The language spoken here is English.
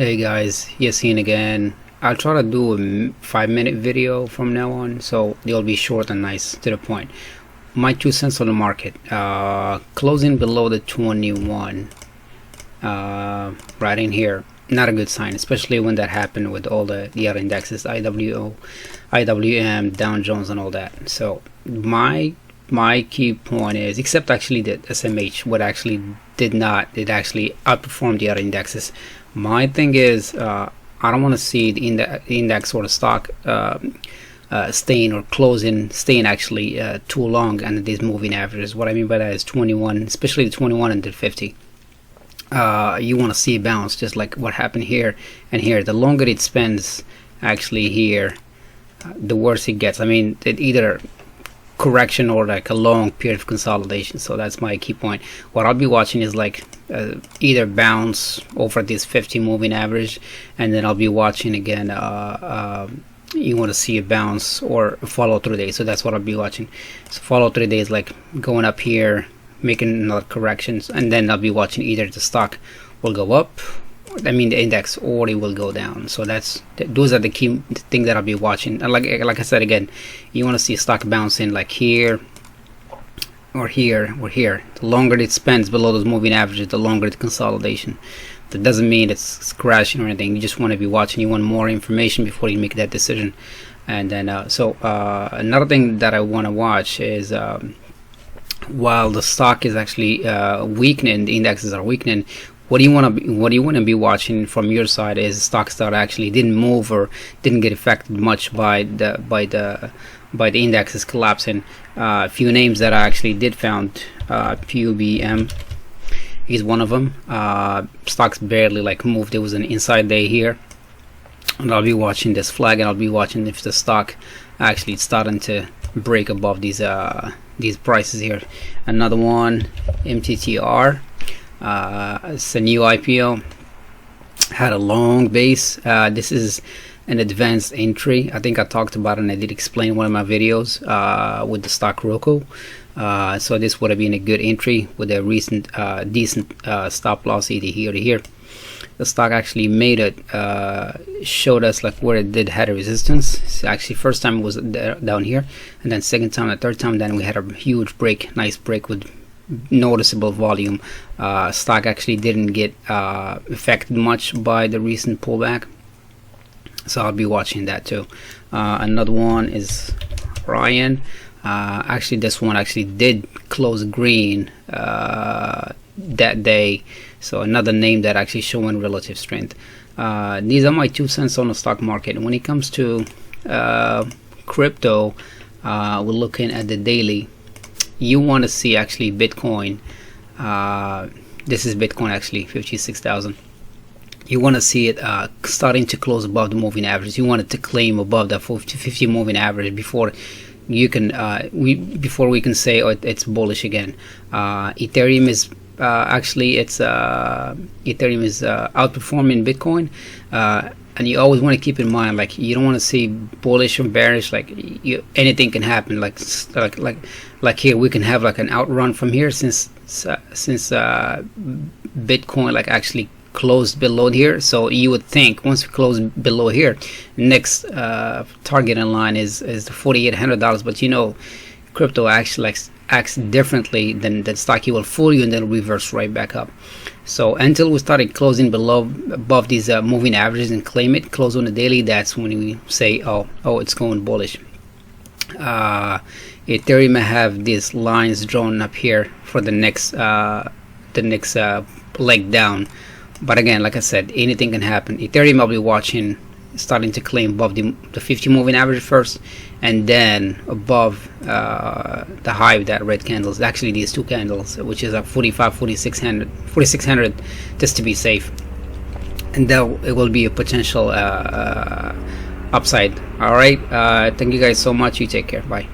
Hey guys, Yasin again. I'll try to do a 5-minute video from now on, so they'll be short and nice to the point. My 2 cents on the market. Closing below the 21, right in here. Not a good sign, especially when that happened with all the other indexes, IWM, Dow Jones, and all that. So my key point is, except actually that SMH, what actually did not, it actually outperformed the other indexes. My thing is, I don't want to see the index or the stock staying or staying actually too long under these moving averages. What I mean by that is 21, especially the 21 and the 50. You want to see a bounce, just like what happened here and here. The longer it spends actually here, the worse it gets. I mean, it either correction or like a long period of consolidation. So that's my key point. What I'll be watching is like either bounce over this 50 moving average, and then I'll be watching again you want to see a bounce or a follow through day. So that's what I'll be watching. So follow through days, like going up here, making another corrections, and then I'll be watching either the stock will go up, I mean the index, or it will go down. So those are the key things that I'll be watching. And like I said again, you want to see stock bouncing like here or here or here. The longer it spends below those moving averages, the longer the consolidation. That doesn't mean it's crashing or anything. You just want to be watching. You want more information before you make that decision. And then another thing that I want to watch is while the stock is actually weakening, the indexes are weakening. What do you want to be watching from your side is stocks that actually didn't move or didn't get affected much by the indexes collapsing. A few names that I actually did found. PUBM is one of them. Stocks barely like moved. There was an inside day here, and I'll be watching this flag, and I'll be watching if the stock actually starting to break above these prices here. Another one, MTTR. It's a new IPO, had a long base. This is an advanced entry. I think I talked about it and I did explain one of my videos with the stock Roku. So this would have been a good entry with a recent decent stop loss either here or here. The stock actually made it, showed us like where it did had a resistance. So actually first time it was down here, and then second time and third time then we had a huge break, nice break with noticeable volume. Stock actually didn't get affected much by the recent pullback, so I'll be watching that too. Another one is Ryan. Actually this one actually did close green that day, so another name that actually showing relative strength. These are my 2 cents on the stock market. When it comes to crypto, we're looking at the daily. You want to see actually Bitcoin. This is Bitcoin actually, 56,000. You want to see it starting to close above the moving average. You want it to claim above that 50 moving average before you can before we can say, oh, it's bullish again. Ethereum is actually Ethereum is outperforming Bitcoin. And you always want to keep in mind, like, you don't want to see bullish or bearish. Like, anything can happen. Like here we can have like an outrun from here, since Bitcoin like actually closed below here. So you would think once we close below here, next target in line is the $4,800. But you know, crypto actually acts differently than stock. It will fool you and then reverse right back up. So until we started closing above these moving averages and claim it, close on the daily, that's when we say, oh, it's going bullish. Ethereum may have these lines drawn up here for the next leg down. But again, like I said, anything can happen. Ethereum I'll be watching starting to claim above the 50 moving average first, and then above the high of that red candles, actually these two candles, which is a 4600, just to be safe. And then it will be a potential upside. All right, thank you guys so much. You take care. Bye.